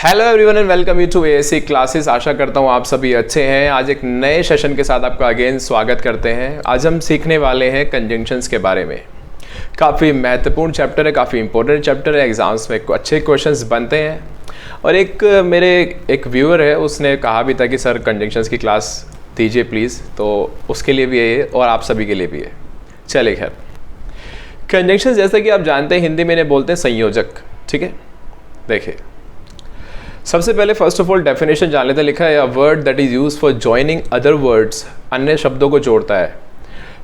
Hello everyone and welcome you to ASC classes. आशा करता हूँ आप सभी अच्छे हैं। आज एक नए सेशन के साथ आपका अगेन स्वागत करते हैं। आज हम सीखने वाले हैं कंजंक्शंस के बारे में। काफ़ी महत्वपूर्ण चैप्टर है, काफ़ी इंपॉर्टेंट चैप्टर है। एग्जाम्स में अच्छे क्वेश्चंस बनते हैं। और मेरे एक व्यूअर है, उसने कहा भी था कि सर कंजंक्शंस की क्लास दीजिए प्लीज़, तो उसके लिए भी है और आप सभी के लिए भी है। चलिए खैर, कंजंक्शंस जैसा कि आप जानते हैं हिंदी में इन्हें बोलते हैं संयोजक। ठीक है, देखिए सबसे पहले फर्स्ट ऑफ ऑल डेफिनेशन जान लेते हैं। लिखा है a word that is use for joining other words, अन्य शब्दों को जोड़ता है।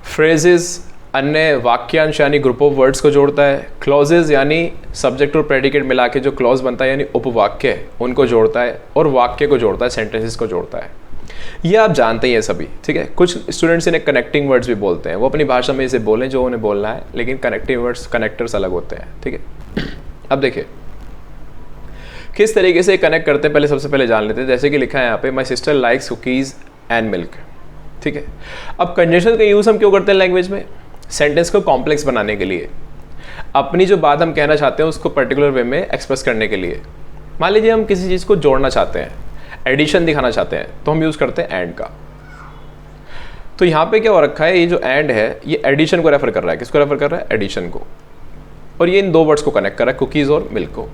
फ्रेजेस, अन्य वाक्यांश यानी ग्रुप ऑफ वर्ड्स को जोड़ता है। क्लॉजेज यानी सब्जेक्ट और प्रेडिकेट मिला के जो क्लॉज बनता है यानी उपवाक्य, उनको जोड़ता है। और वाक्य को जोड़ता है, सेंटेंसेस को जोड़ता है। ये आप जानते ही हैं सभी। ठीक है, कुछ स्टूडेंट्स इन्हें कनेक्टिंग वर्ड्स भी बोलते हैं। वो अपनी भाषा में इसे बोलें जो उन्हें बोलना है, लेकिन कनेक्टिंग वर्ड्स, कनेक्टर्स अलग होते हैं। ठीक है, अब देखिए किस तरीके से कनेक्ट करते हैं। पहले सबसे पहले जान लेते हैं। जैसे कि लिखा है यहाँ पे, माई sister likes cookies and milk. ठीक है, अब कंजंक्शन का यूज़ हम क्यों करते हैं लैंग्वेज में? सेंटेंस को कॉम्प्लेक्स बनाने के लिए, अपनी जो बात हम कहना चाहते हैं उसको पर्टिकुलर वे में एक्सप्रेस करने के लिए। मान लीजिए हम किसी चीज़ को जोड़ना चाहते हैं, एडिशन दिखाना चाहते हैं, तो हम यूज़ करते हैं एंड का। तो यहाँ पे क्या हो रखा है, ये जो एंड है ये एडिशन को रेफर कर रहा है। किसको रेफर कर रहा है? एडिशन को। और ये इन दो वर्ड्स को कनेक्ट कर रहा है, कुकीज़ और मिल्क को।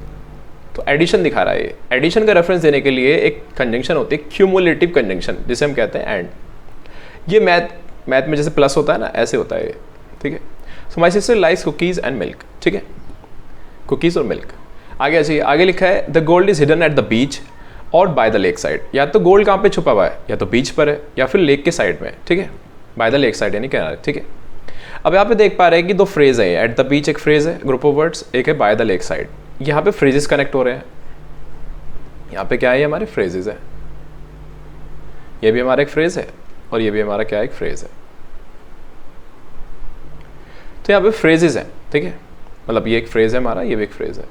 तो एडिशन दिखा रहा है। ये एडिशन का रेफरेंस देने के लिए एक कंजंक्शन होती है क्यूमुलेटिव कंजंक्शन, जिसे हम कहते हैं एंड। ये मैथ में जैसे प्लस होता है ना, ऐसे होता है ये। ठीक है, so my sister likes cookies and milk. ठीक है, कुकीज़ और मिल्क। आगे चाहिए, आगे लिखा है the gold is hidden at the beach और बाय द लेक साइड। या तो गोल्ड कहाँ पे छुपा हुआ है, या तो बीच पर है या फिर लेक के साइड में। ठीक है, बाय द लेक साइड यानी किनारे। ठीक है, अब यहाँ पे देख पा रहे हैं कि दो फ्रेज है। एट द बीच एक फ्रेज है, ग्रुप ऑफ वर्ड्स, एक है बाय द लेक साइड। यहाँ पे फ्रेजेस कनेक्ट हो रहे हैं। यहाँ पे क्या है, ये हमारे फ्रेजेस है। ये भी हमारा एक फ्रेज है और ये भी हमारा क्या है, एक फ्रेज है। तो यहाँ पे फ्रेजेस हैं। ठीक है, मतलब ये एक फ्रेज है हमारा, ये भी एक फ्रेज है।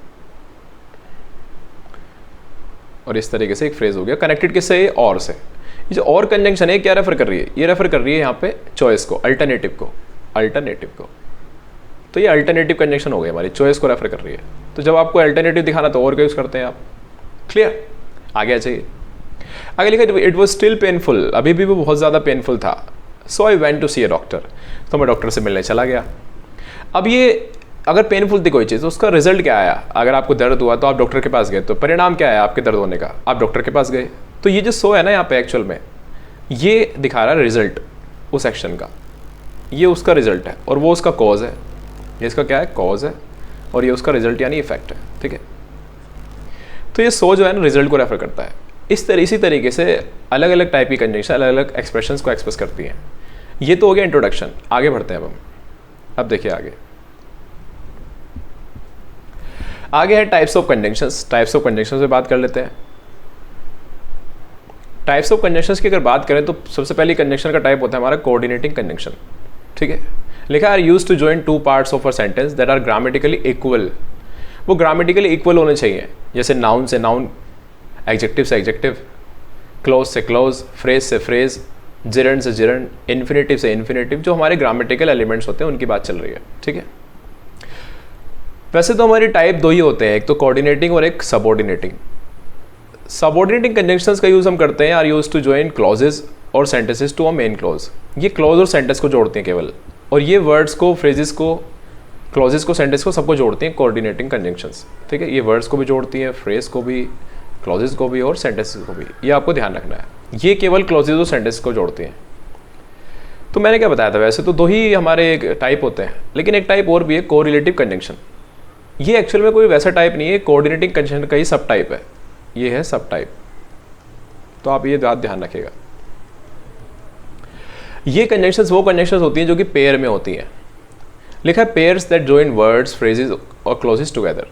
और इस तरीके से एक फ्रेज हो गया कनेक्टेड किससे? और से। ये जो और कंजंक्शन है क्या रेफर कर रही है? ये रेफर कर रही है यहाँ पे चॉइस को, अल्टरनेटिव को, अल्टरनेटिव को। तो ये अल्टरनेटिव कंजंक्शन हो गई, हमारी चॉइस को रेफर कर रही है। तो जब आपको अल्टरनेटिव दिखाना तो और क्या यूज करते हैं आप? क्लियर? आगे चाहिए, आगे लिखा इट वॉज स्टिल पेनफुल, अभी भी वो बहुत ज़्यादा पेनफुल था। So I went to see a doctor, तो मैं डॉक्टर से मिलने चला गया। अब ये अगर पेनफुल थी कोई चीज़ तो उसका रिजल्ट क्या आया? अगर आपको दर्द हुआ तो आप डॉक्टर के पास गए, तो परिणाम क्या आया आपके दर्द होने का? आप डॉक्टर के पास गए। तो ये जो सो है ना यहाँ पे एक्चुअल में ये दिखा रहा है रिजल्ट उस एक्शन का। ये उसका रिजल्ट है और वो उसका कॉज है। ये इसका क्या है? कॉज है। और ये उसका रिजल्ट यानी इफेक्ट है। ठीक है, तो ये सो जो है ना रिजल्ट को रेफर करता है। इसी तरीके से अलग अलग टाइप की कंजंक्शन अलग अलग एक्सप्रेशंस को एक्सप्रेस करती हैं। ये तो हो गया इंट्रोडक्शन। आगे बढ़ते हैं अब देखिए आगे है types of conjunctions. Types of conjunctions पे बात कर लेते हैं। टाइप्स ऑफ कंजंक्शंस की अगर बात करें तो सबसे पहली कंजंक्शन का टाइप होता है हमारा कोऑर्डिनेटिंग कंजंक्शन। ठीक है, लिखा are use to join two parts of a sentence that are grammatically equal. वो ग्रामेटिकली इक्वल होने चाहिए। जैसे नाउन से नाउन, एडजेक्टिव से एडजेक्टिव, क्लॉज से क्लॉज, फ्रेज से फ्रेज, जिरंड से जिरंड, इन्फिनेटिव से इन्फिनेटिव, जो हमारे ग्रामेटिकल एलिमेंट्स होते हैं उनकी बात चल रही है। ठीक है, वैसे तो हमारी टाइप दो ही होते हैं, एक तो कोऑर्डिनेटिंग और एक सबऑर्डिनेटिंग। सबऑर्डिनेटिंग कंजंक्शंस का यूज हम करते हैं are use to join clauses और sentences to a main clause. ये क्लॉज और सेंटेंस को जोड़ते हैं केवल, और ये वर्ड्स को, फ्रेजेस को, क्लॉजेस को, सेंटेंस को, सबको जोड़ती हैं कोऑर्डिनेटिंग कंजंक्शंस। ठीक है, ये वर्ड्स को भी जोड़ती हैं, फ्रेज को भी, क्लॉजेस को भी और सेंटेंसेस को भी। ये आपको ध्यान रखना है, ये केवल क्लॉजेस और सेंटेंस को जोड़ती हैं। तो मैंने क्या बताया था, वैसे तो दो ही हमारे एक टाइप होते हैं, लेकिन एक टाइप और भी है, कोरिलेटिव कंजंक्शन। ये एक्चुअल में कोई वैसा टाइप नहीं है, कोऑर्डिनेटिंग कंजंक्शन का ही सब टाइप है। ये है सब टाइप, तो आप ये बात ध्यान रखिएगा। ये कंजंक्शंस वो कंजंक्शंस होती हैं जो कि पेयर में होती हैं। लिखा है pairs that join words, phrases और क्लॉजेस टुगेदर।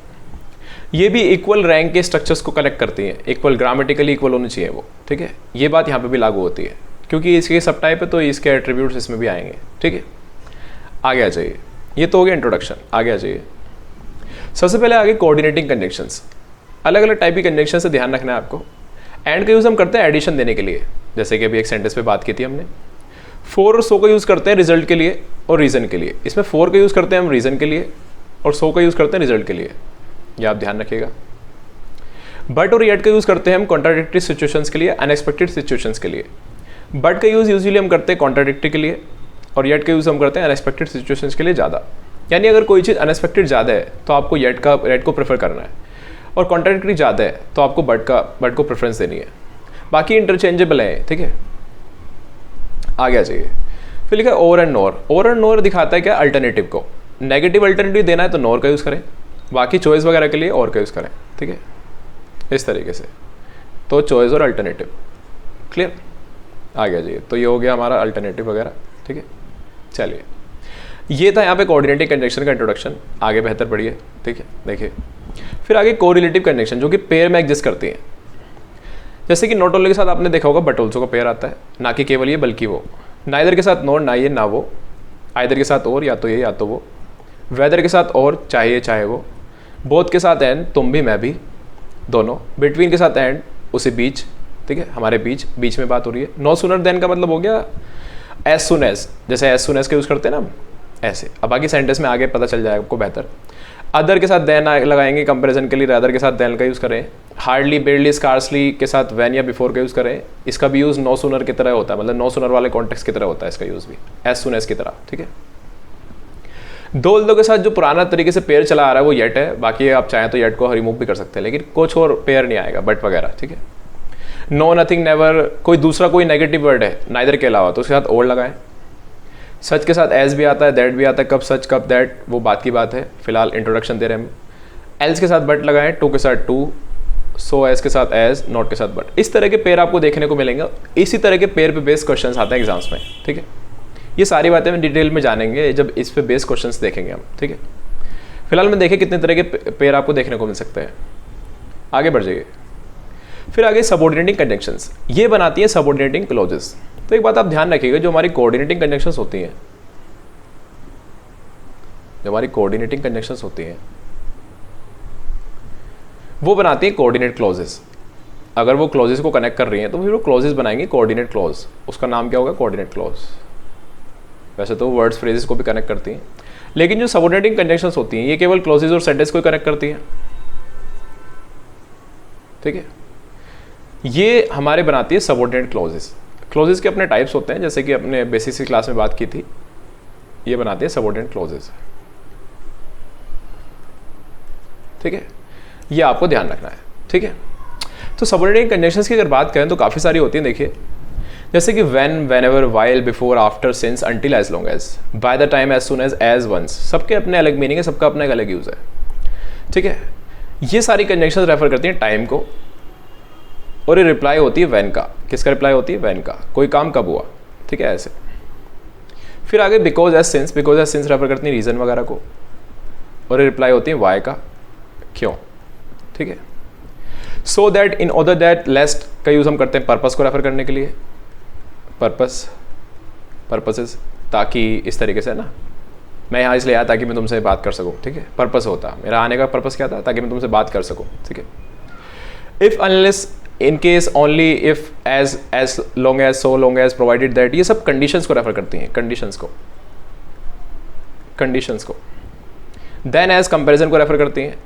ये भी इक्वल रैंक के स्ट्रक्चर्स को कनेक्ट करती हैं, इक्वल, ग्रामेटिकली इक्वल होनी चाहिए वो। ठीक है, ये बात यहाँ पे भी लागू होती है क्योंकि इसके सब टाइप है, तो इसके एट्रीब्यूट्स इसमें भी आएंगे। ठीक है, आगे आ जाइए। ये तो हो गया इंट्रोडक्शन। आगे आ जाइए। सबसे पहले आगे कोऑर्डिनेटिंग कंजंक्शंस। अलग अलग टाइप की कंजंक्शन से ध्यान रखना है आपको। एंड का यूज़ हम करते हैं एडिशन देने के लिए, जैसे कि अभी एक सेंटेंस पे बात की थी हमने। फोर और सो का यूज़ करते हैं रिजल्ट के लिए और रीज़न के लिए। इसमें फोर का यूज़ करते हैं हम रीज़न के लिए और सो का यूज़ करते हैं रिजल्ट के लिए। ये आप ध्यान रखिएगा। बट और येट का यूज़ करते हैं हम कॉन्ट्राडिक्टरी सिचुएशंस के लिए, अनएक्सपेक्टेड सिचुएशंस के लिए। बट का यूज़ यूजुअली हम करते हैं कॉन्ट्राडिक्टरी के लिए, और येट का यूज़ हम करते हैं अनएक्सपेक्टेड सिचुएशंस के लिए ज़्यादा। यानी अगर कोई चीज़ अनएक्सपेक्टेड ज़्यादा है तो आपको येट को प्रेफर करना है, और कॉन्ट्राडिक्टरी ज़्यादा है तो आपको बट को प्रेफरेंस देनी है। बाकी इंटरचेंजेबल है, ठीक है। आगे आ जाइए। फिर लिखा है over and nor. Over and nor दिखाता है क्या, अल्टरनेटिव को। नेगेटिव अल्टरनेटिव देना है तो नोर का यूज़ करें, बाकी चॉइस वगैरह के लिए और का यूज़ करें, ठीक है, इस तरीके से। तो चॉइस और अल्टरनेटिव, क्लियर। आगे आ जाइए। तो ये हो गया हमारा अल्टरनेटिव वगैरह, ठीक है। चलिए, ये था यहाँ पे कोऑर्डिनेटिंग कंजंक्शन का इंट्रोडक्शन। आगे बेहतर पढ़िए, ठीक है। देखिए फिर आगे कोरिलेटिव कंजंक्शन, जो कि पेयर में एग्जिस्ट करती हैं। जैसे कि नॉट ओनली के साथ आपने देखा होगा बट ऑल्सो का पेयर आता है, ना कि केवल ये बल्कि वो। नाइदर के साथ नॉट, ना ये ना वो। आइदर के साथ और, या तो ये या तो वो। वेदर के साथ और, चाहे ये चाहे वो। बोथ के साथ एंड, तुम भी मैं भी, दोनों। बिटवीन के साथ एंड, उसी बीच, ठीक है, हमारे बीच, बीच में बात हो रही है। नो सूनर देन का मतलब हो गया एज सुन एज, जैसे एज सुन एज का यूज़ करते हैं ना हम, ऐसे। अब बाकी सेंटेंस में आगे पता चल जाएगा आपको बेहतर। अदर के साथ देन लगाएंगे कंपैरिजन के लिए, अदर के साथ देन का यूज़ करें। हार्डली, बेरली, स्कार्सली के साथ वैन या बिफोर का यूज़ करें। इसका भी यूज़ नो सूनर की तरह होता है, मतलब नो सूनर वाले कॉन्टेक्स्ट की तरह होता है इसका यूज़ भी, एज सुन एज की तरह, ठीक है। दो के साथ जो पुराना तरीके से पेयर चला आ रहा है वो येट है, बाकी आप चाहें तो येट को रिमूव भी कर सकते हैं, लेकिन कुछ और पेयर नहीं आएगा, बट वगैरह, ठीक है। नो, नथिंग, नेवर, कोई दूसरा कोई नेगेटिव वर्ड है नाइदर के अलावा तो उसके साथ और लगाएं। सच के साथ एज भी आता है, दैट भी आता है, कब सच कब दैट वो बात की बात है, फिलहाल इंट्रोडक्शन दे रहे हैं हम। एल्स के साथ बट लगाएं, टू के साथ टू, सो एज के साथ एज, नॉट के साथ बट। इस तरह के पेयर आपको देखने को मिलेंगे। इसी तरह के पेयर पे बेस्ड क्वेश्चंस आते हैं एग्जाम्स में, ठीक है। ये सारी बातें हम डिटेल में जानेंगे जब इस पे बेस्ड क्वेश्चंस देखेंगे हम, ठीक है। फिलहाल में देखें कितने तरह के पेयर आपको देखने को मिल सकते हैं। आगे बढ़ जाइए। फिर आगे सबऑर्डिनेटिंग कंजंक्शंस, ये बनाती है सबऑर्डिनेटिंग क्लॉजेस। तो एक बात आप ध्यान रखिएगा, जो हमारी कोऑर्डिनेटिंग कंजंक्शंस होती हैं, जो हमारी कोऑर्डिनेटिंग कंजंक्शंस होती हैं वो बनाती है कोऑर्डिनेट क्लॉजेस। अगर वो क्लॉजेस को कनेक्ट कर रही हैं तो फिर वो क्लॉजेस बनाएंगे कोऑर्डिनेट क्लॉज। उसका नाम क्या होगा, कोऑर्डिनेट क्लॉज। वैसे तो वर्ड्स फ्रेजेस को भी कनेक्ट करती हैं, लेकिन जो सबऑर्डिनेटिंग कंजंक्शंस होती हैं ये केवल क्लॉजेस और सेंटेंस को कनेक्ट करती हैं, ठीक है। ये हमारे बनाती है सबऑर्डिनेट क्लॉजेस। क्लॉजेस के अपने टाइप्स होते हैं, जैसे कि अपने बेसिक सी क्लास में बात की थी। ये बनाती है सबऑर्डिनेट क्लॉजेस, ठीक है। ये आपको ध्यान रखना है, ठीक है। तो सबऑर्डिनेटिंग कंजंक्शंस की अगर बात करें तो काफ़ी सारी होती हैं। देखिए जैसे कि when, whenever, while, before, after, since, until, as long as, by the time, as soon as once. सबके अपने अलग मीनिंग है, सबका अपना एक अलग यूज़ है, ठीक है। ये सारी कंजंक्शंस रेफर करती हैं टाइम को, और ये रिप्लाई होती है व्हेन का। किसका रिप्लाई होती है, व्हेन का। कोई काम कब हुआ, ठीक है, ऐसे। फिर आगे because as since, because as since refer करती हैं रीज़न वगैरह को, और ये रिप्लाई होती है वाई का, क्यों, ठीक है। So that, in order that, lest का यूज़ हम करते हैं पर्पस को रेफर करने के लिए। पर्पस, पर्पसेस, ताकि, इस तरीके से ना, मैं यहाँ इसलिए आया ताकि मैं तुमसे बात कर सकूँ, ठीक है। पर्पस होता, मेरा आने का पर्पस क्या था, ताकि मैं तुमसे बात कर सकूँ, ठीक है। If, unless, in case, only, if, as long as, so long as, provided that, ये सब कंडीशंस को रेफर करती हैं, कंडीशंस को, कंडीशंस को। देन एज कंपैरिजन को रेफर करती हैं।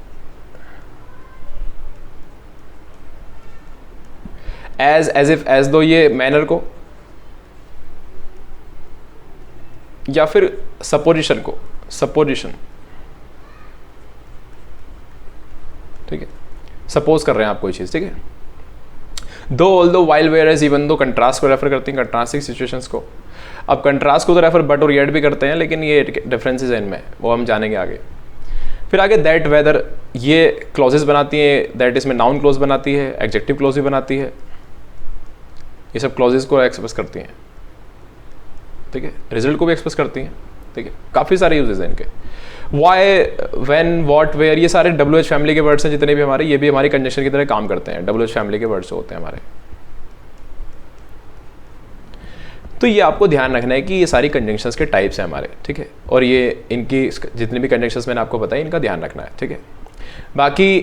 एज इफ, एज दो, ये मैनर को, या फिर सपोजिशन को, सपोजिशन, ठीक है। सपोज कर रहे हैं आप कोई चीज़, ठीक है। Though, although, while, whereas, even though, contrast को रेफर करती हैं, कंट्रास्टिंग सिचुएशंस को। अब कंट्रास्ट को तो रेफर बट और येट भी करते हैं, लेकिन ये डिफरेंसेस हैं इनमें, वो हम जानेंगे आगे। फिर आगे दैट, वेदर, ये क्लॉजेस बनाती हैं। दैट इसमें नाउन क्लॉज बनाती है, एडजेक्टिव क्लॉज भी बनाती है। ये सब क्लॉजेस को एक्सप्रेस करती हैं, ठीक है। रिजल्ट को भी एक्सप्रेस करती हैं, ठीक है। काफ़ी सारे यूजेस हैं इनके। वाई, व्हेन, व्हाट, वेयर, ये सारे WH फैमिली के वर्ड्स हैं जितने भी हमारे, ये भी हमारी कंजंक्शन की तरह काम करते हैं। WH फैमिली के वर्ड्स होते हैं हमारे। तो ये आपको ध्यान रखना है कि ये सारी कंजंक्शंस के टाइप्स हैं हमारे, ठीक है। और ये इनकी जितनी भी कंजंक्शंस मैंने आपको बताई, इनका ध्यान रखना है, ठीक है। बाकी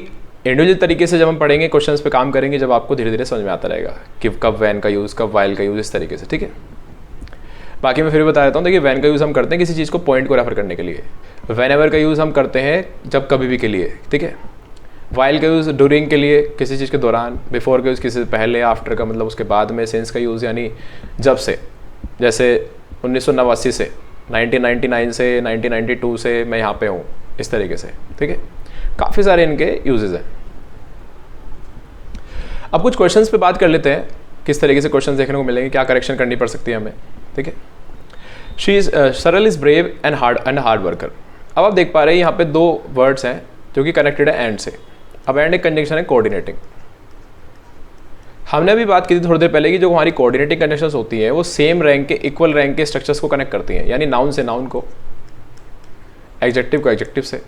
इंडिविजुअल तरीके से जब हम पढ़ेंगे, क्वेश्चंस पे काम करेंगे, जब आपको धीरे धीरे समझ में आता रहेगा कि कब वैन का यूज़, कब वाइल का यूज़, इस तरीके से, ठीक है। बाकी मैं फिर बता देता हूँ। देखिए वैन का यूज़ हम करते हैं किसी चीज़ को, पॉइंट को रेफर करने के लिए। वेन एवर का यूज़ हम करते हैं जब कभी भी के लिए, ठीक है। वाइल का यूज़ ड्यूरिंग के लिए किसी चीज़ के दौरान, बिफोर का यूज़ किसी से पहले, आफ्टर का मतलब उसके बाद में, सिंस का यूज़ यानी जब से, जैसे 1989 से, 1999 से, 1992 से मैं यहाँ पे हूँ, इस तरीके से, ठीक है। काफ़ी सारे इनके यूजेस हैं। अब कुछ क्वेश्चंस पे बात कर लेते हैं, किस तरीके से क्वेश्चंस देखने को मिलेंगे, क्या करेक्शन करनी पड़ सकती है हमें, ठीक है। सरल is brave and hard worker. अब आप देख पा रहे हैं यहाँ पे दो वर्ड्स हैं जो कि कनेक्टेड है एंड से। अब एंड एक कंजंक्शन है कोऑर्डिनेटिंग। हमने अभी बात की थी थोड़ी देर पहले कि जो हमारी कोऑर्डिनेटिंग कंडीशंस होती हैं वो सेम रैंक के, इक्वल रैंक के स्ट्रक्चर्स को कनेक्ट करती हैं, यानी नाउन से नाउन को, एडजेक्टिव को एडजेक्टिव से,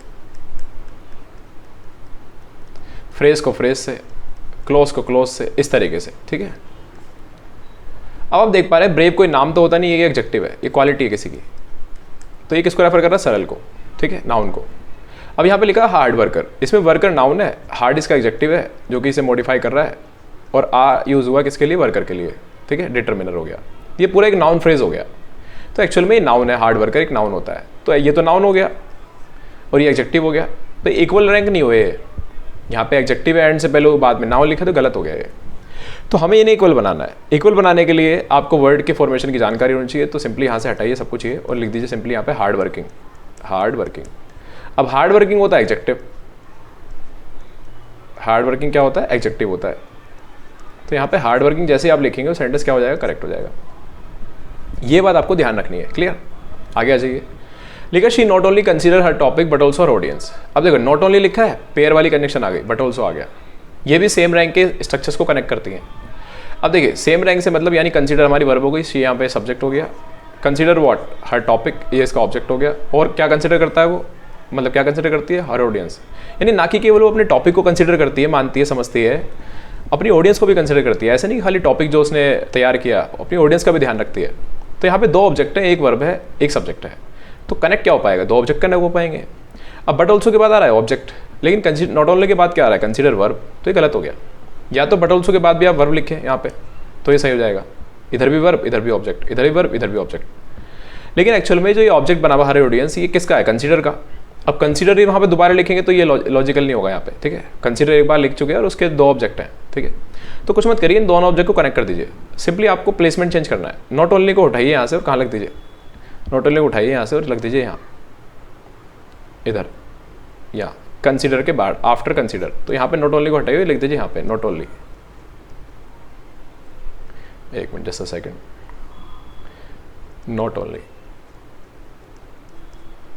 फ्रेज को फ्रेज से, क्लोज को क्लोज से, इस तरीके से, ठीक है। अब आप देख पा रहे हैं ब्रेव कोई नाम तो होता नहीं, ये एडजेक्टिव है, ये क्वालिटी है किसी की, तो ये किसको रेफर कर रहा है, सरल को, ठीक है, नाउन को। अब यहाँ पे लिखा हार्ड वर्कर, इसमें वर्कर नाउन है, हार्ड इसका एडजेक्टिव है जो कि इसे मॉडिफाई कर रहा है, और आ यूज़ हुआ किसके लिए, वर्कर के लिए, ठीक है, डिटर्मिनर हो गया। ये पूरा एक नाउन फ्रेज हो गया। तो एक्चुअल में ये नाउन है, हार्ड वर्कर एक नाउन होता है, तो ये तो नाउन हो गया और ये एडजेक्टिव हो गया, तो इक्वल रैंक नहीं हुए। यहाँ पे एडजेक्टिव है एंड से पहले बाद में नाउन लिखा तो गलत हो गया ये। तो हमें इन्हें इक्वल बनाना है। इक्वल बनाने के लिए आपको वर्ड के फॉर्मेशन की जानकारी होनी चाहिए, तो सिंपली यहाँ से हटाइए सब कुछ ये और लिख दीजिए सिंपली यहाँ पे हार्ड वर्किंग, हार्ड वर्किंग। अब हार्ड वर्किंग होता है एडजेक्टिव, हार्ड वर्किंग क्या होता है, एडजेक्टिव होता है। तो यहाँ पे हार्ड वर्किंग जैसे आप लिखेंगे वो सेंटेंस क्या हो जाएगा, करेक्ट हो जाएगा। ये बात आपको ध्यान रखनी है, क्लियर। आगे आ जाइए। लिखा she not only consider her topic but also her audience. अब देखो नॉट ओनली लिखा है, पेयर वाली कनेक्शन आ गई, बट ऑल्सो आ गया। ये भी सेम रैंक के स्ट्रक्चर्स को कनेक्ट करती हैं। अब देखिए सेम रैंक से मतलब यानी कंसीडर हमारी वर्ब हो गई, शी यहाँ पे सब्जेक्ट हो गया, कंसीडर व्हाट, हर टॉपिक, ये इसका ऑब्जेक्ट हो गया। और क्या कंसीडर करता है वो, मतलब क्या कंसीडर करती है, हर ऑडियंस, यानी ना कि केवल वो अपने टॉपिक को कंसीडर करती है, मानती है, समझती है, अपनी ऑडियंस को भी कंसीडर करती है। ऐसा नहीं खाली टॉपिक जो उसने तैयार किया, अपनी ऑडियंस का भी ध्यान रखती है। तो यहाँ पे दो ऑब्जेक्ट है, एक वर्ब है, एक सब्जेक्ट है, तो कनेक्ट क्या हो पाएगा, दो ऑब्जेक्ट कनेक्ट हो पाएंगे। अब बट ऑल्सो के बाद आ रहा है ऑब्जेक्ट, लेकिन नॉट ओनली के बाद क्या आ रहा है, कंसीडर वर्ब, तो ये गलत हो गया। या तो बट ऑल्सो के बाद भी आप वर्ब लिखें यहाँ पे, तो ये सही हो जाएगा, इधर भी वर्ब, इधर भी ऑब्जेक्ट, इधर भी वर्ब, इधर भी ऑब्जेक्ट। लेकिन एक्चुअल में जो ये ऑब्जेक्ट बना हुआ हर ऑडियंस, ये किसका है, कंसीडर का। अब कंसीडर ही वहाँ पे दोबारा लिखेंगे तो ये लॉजिकल नहीं होगा यहाँ पे, ठीक है। कंसीडर एक बार लिख चुके हैं और उसके दो ऑब्जेक्ट हैं, ठीक है। तो कुछ मत करिए, इन दोनों ऑब्जेक्ट को कनेक्ट कर दीजिए। सिंपली आपको प्लेसमेंट चेंज करना है। नॉट ओनली को उठाइए यहाँ से और कहाँ लग दीजिए, नॉट ओनली को उठाइए यहाँ से और लग दीजिए यहाँ, इधर, या कंसीडर के बाद आफ्टर कंसीडर। तो यहाँ पे नॉट ओनली को हटाइए, लिख दीजिए यहाँ पे नॉट ओनली। एक minute, just a second, not only,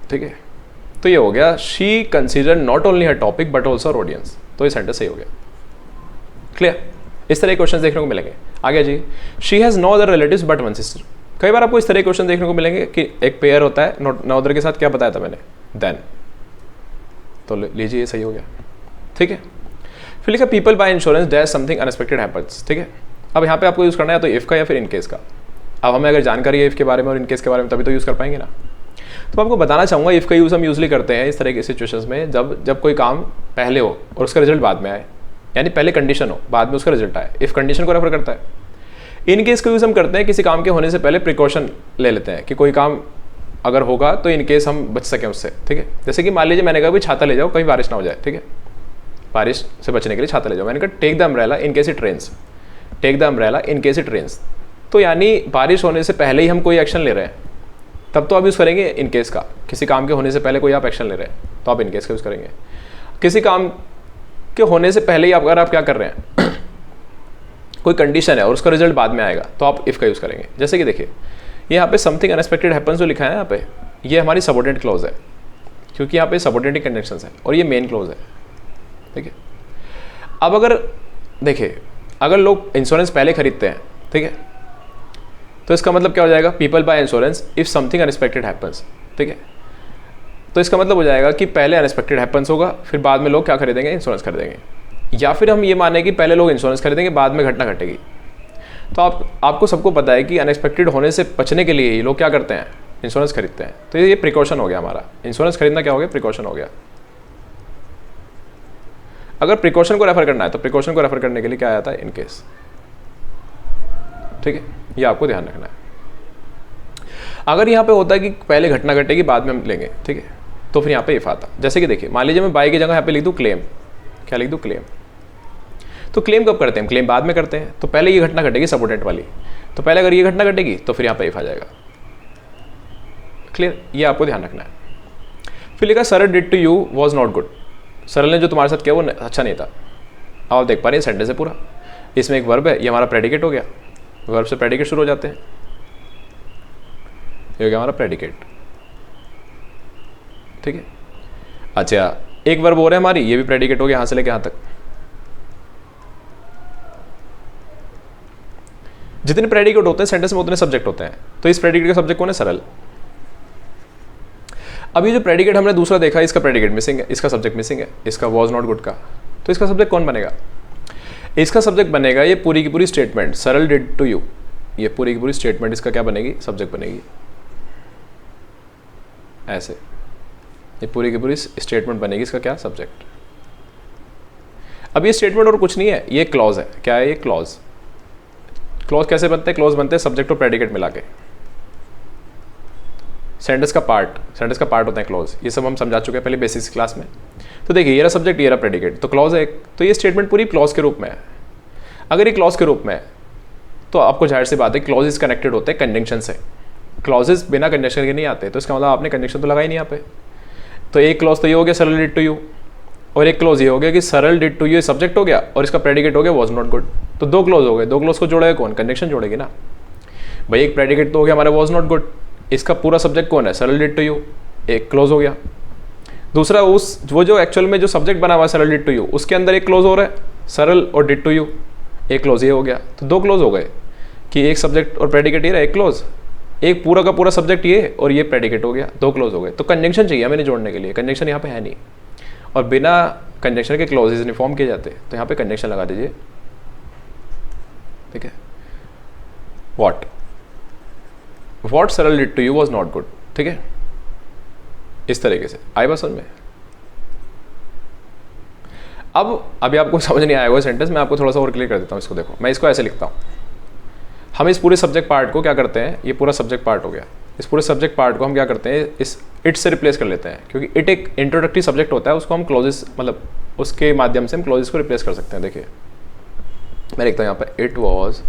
ठीक है। तो ये हो गया, she consider not only her topic but also her audience. तो ये सेंटेंस सही हो गया, क्लियर। इस तरह के क्वेश्चन देखने को मिलेंगे। आगे जी, she has no other relatives but one sister. कई बार आपको इस तरह के क्वेश्चन देखने को मिलेंगे कि एक पेयर होता है, नो अदर के साथ क्या बताया था मैंने, देन, तो लीजिए ये सही हो गया, ठीक है। फिर लिखा people buy insurance dash something unexpected happens, ठीक है। अब यहाँ पे आपको यूज़ करना है तो इफ़ का या फिर इनकेस का। अब हमें अगर जानकारी है इफ़ के बारे में और इनकेस के बारे में, तभी तो यूज़ कर पाएंगे ना। तो आपको बताना चाहूँगा इफ़ का यूज़ हम यूजली करते हैं इस तरह की सिचुएशंस में, जब कोई काम पहले हो और उसका रिजल्ट बाद में आए, यानी पहले कंडीशन हो बाद में उसका रिजल्ट आए। इफ़ कंडीशन को रेफर करता है। इन केस को यूज़ हम करते हैं किसी काम के होने से पहले प्रिकॉशन ले लेते हैं कि कोई काम अगर होगा तो इन केस हम बच सकें उससे, ठीक है। जैसे कि मान लीजिए मैंने कहा भाई छाता ले जाओ, कहीं बारिश ना हो जाए, ठीक है, बारिश से बचने के लिए छाता ले जाओ। मैंने कहा take the umbrella in case it rains, take the umbrella in case it rains. तो यानी बारिश होने से पहले ही हम कोई एक्शन ले रहे हैं, तब तो आप यूज़ करेंगे इन केस का। किसी काम के होने से पहले कोई आप एक्शन ले रहे हैं तो आप इन केस का यूज़ करेंगे। किसी काम के होने से पहले ही अगर आप क्या कर रहे हैं कोई कंडीशन है और उसका रिजल्ट बाद में आएगा तो आप इफ़ का यूज़ करेंगे। जैसे कि देखिए ये यहाँ पे समथिंग अनएक्सपेक्टेड हैपन्स जो लिखा है यहाँ पे, ये हमारी सबऑर्डिनेट क्लॉज है, क्योंकि यहाँ पे सबऑर्डिनेटिंग कंडीशंस है और ये मेन क्लॉज है, ठीक है। अब अगर देखिए अगर लोग इंश्योरेंस पहले खरीदते हैं, ठीक है, तो इसका मतलब क्या हो जाएगा, people buy insurance if something unexpected happens, ठीक है। तो इसका मतलब हो जाएगा कि पहले अनएक्सपेक्टेड हैपन्स होगा, फिर बाद में लोग क्या खरीदेंगे, इंश्योरेंस खरीदेंगे। या फिर हम ये माने कि पहले लोग इंश्योरेंस खरीदेंगे, बाद में घटना घटेगी। तो आपको सबको पता है कि अनएक्सपेक्टेड होने से बचने के लिए ही लोग क्या करते हैं, इंश्योरेंस खरीदते हैं। तो ये प्रिकॉशन हो गया हमारा, इंश्योरेंस खरीदना क्या हो गया, प्रिकॉशन हो गया। अगर प्रिकॉशन को रेफर करना है तो प्रिकॉशन को रेफर करने के लिए क्या आया था, इन केस, ठीक है। ये आपको ध्यान रखना है। अगर यहाँ पे होता है कि पहले घटना घटेगी बाद में हम लेंगे, ठीक है, तो फिर यहाँ पे इफ आता। जैसे कि देखिए मान लीजिए मैं बाई की जगह यहाँ पे लिख दूँ क्लेम, क्या लिख दूँ, क्लेम। तो क्लेम कब करते हैं, क्लेम बाद में करते हैं। तो पहले ये घटना घटेगी सबऑर्डिनेट वाली, तो पहले अगर ये घटना घटेगी तो फिर यहाँ पे इफ आ जाएगा। क्लियर, ये आपको ध्यान रखना है। फिर लिखा Saral did to you was not good. Saral ने जो तुम्हारे साथ किया वो अच्छा नहीं था। अब आप देख पा रहे हैं सेंटेंस है पूरा, इसमें एक वर्ब है, ये हमारा प्रेडिकेट हो गया, वर्ब से प्रेडिकेट शुरू हो जाते हैं, ये हो गया हमारा प्रेडिकेट। ठीक है, अच्छा एक वर्ब हो रहा है हमारी, ये भी प्रेडिकेट हो गया यहां से लेके यहां तक। जितने प्रेडिकेट होते हैं सेंटेंस में उतने सब्जेक्ट होते हैं, तो इस प्रेडिकेट का सब्जेक्ट कौन है, सरल। अभी जो प्रेडिकेट हमने दूसरा देखा, इसका प्रेडिकेट मिसिंग है, इसका सब्जेक्ट मिसिंग है, इसका वॉज नॉट गुड का, तो इसका सब्जेक्ट कौन बनेगा, इसका सब्जेक्ट बनेगा ये पूरी की पूरी स्टेटमेंट सरल डिड टू यू, ये पूरी की पूरी स्टेटमेंट इसका क्या बनेगी, सब्जेक्ट बनेगी। ऐसे ये पूरी की पूरी स्टेटमेंट बनेगी, इसका क्या, सब्जेक्ट। अब ये स्टेटमेंट और कुछ नहीं है, ये क्लॉज है। क्या है ये, क्लॉज। क्लॉज कैसे बनते हैं, क्लॉज बनते हैं सब्जेक्ट और प्रेडिकेट मिला के। सेंटेंस का पार्ट होता है क्लॉज, ये सब हम समझा चुके हैं पहले बेसिक्स क्लास में। तो देखिए ये रहा सब्जेक्ट, ये रहा प्रेडिकेट, तो क्लॉज है एक, तो ये स्टेटमेंट पूरी क्लॉज के रूप में है। अगर ये क्लॉज के रूप में है तो आपको जाहिर सी बात है क्लॉजेस कनेक्टेड होते हैं कंजंक्शन से, क्लॉजेस बिना कंजंक्शन के नहीं आते, तो इसका मतलब आपने कंजंक्शन तो लगाई नहीं यहाँ पे। तो एक क्लॉज तो ये हो गया सरल डिड टू यू, और एक क्लॉज ये हो गया कि सरल डिड टू यू सब्जेक्ट हो गया और इसका प्रेडिकेट हो गया वॉज नॉट गुड। तो दो क्लॉज हो गए, दो क्लॉज को जोड़ेगा कौन, कंजंक्शन जोड़ेगी ना भाई। एक प्रेडिकेट तो हो गया हमारा वॉज नॉट गुड, इसका पूरा सब्जेक्ट कौन है, सरल डिड टू यू, एक क्लॉज हो गया। दूसरा उस वो जो एक्चुअल में जो सब्जेक्ट बना हुआ है सरल डिड टू यू, उसके अंदर एक क्लॉज हो रहा है सरल और डिड टू यू, एक क्लॉज ये हो गया। तो दो क्लॉज हो गए कि एक सब्जेक्ट और प्रेडिकेट ये रहा, एक क्लॉज, एक पूरा का पूरा सब्जेक्ट ये और ये प्रेडिकेट हो गया, दो क्लॉज हो गए। तो कंजंक्शन चाहिए हमें जोड़ने के लिए, कंजंक्शन यहाँ पे है नहीं, और बिना कंजंक्शन के क्लॉजेज नहीं फॉर्म किए जाते, तो यहाँ पे कंजंक्शन लगा दीजिए। ठीक है, what Saral did to you was not good. ठीक है, इस तरीके से आई बात समझ में। अब अभी आपको समझ नहीं आया वो सेंटेंस, मैं आपको थोड़ा सा और क्लियर कर देता हूँ इसको। देखो मैं इसको ऐसे लिखता हूँ, हम इस पूरे सब्जेक्ट पार्ट को क्या करते हैं, ये पूरा सब्जेक्ट पार्ट हो गया, इस पूरे सब्जेक्ट पार्ट को हम क्या करते हैं, इस इट से रिप्लेस कर लेते हैं, क्योंकि इट एक इंट्रोडक्टरी सब्जेक्ट होता है, उसको हम क्लॉजेस मतलब उसके माध्यम से हम क्लॉजेस को रिप्लेस कर सकते हैं। देखिए मैं लिखता हूँ यहाँ पर, it was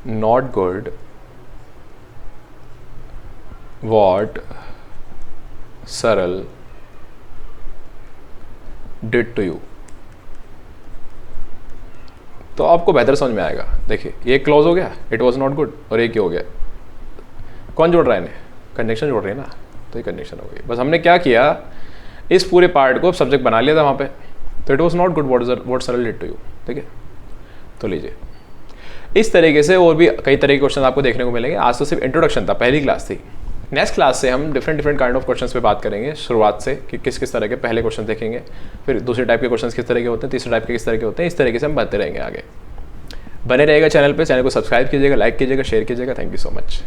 not good what Saral did to you. तो आपको बेहतर समझ में आएगा। देखिए ये क्लॉज हो गया, इट वॉज नॉट गुड, और एक ही हो गया, कौन जोड़ रहा है इन्हें, कंजंक्शन जोड़ रही है ना, तो ये कंजंक्शन हो गई। बस हमने क्या किया, इस पूरे पार्ट को सब्जेक्ट बना लिया था वहाँ पे, तो it was not good what Saral did to you. ठीक है, तो लीजिए इस तरीके से और भी कई तरह के क्वेश्चन आपको देखने को मिलेंगे। आज तो सिर्फ इंट्रोडक्शन था, पहली क्लास थी। नेक्स्ट क्लास से हम डिफरेंट काइंड ऑफ क्वेश्चंस पे बात करेंगे शुरुआत से, कि किस किस तरह के पहले क्वेश्चन देखेंगे, फिर दूसरे टाइप के क्वेश्चंस किस तरह के होते हैं, तीसरे टाइप के किस तरह के होते हैं, इस तरीके से हम बढ़ते रहेंगे आगे। बने रहेगा चैनल पे, चैनल को सब्सक्राइब कीजिएगा, लाइक कीजिएगा, शेयर कीजिएगा। Thank you so much.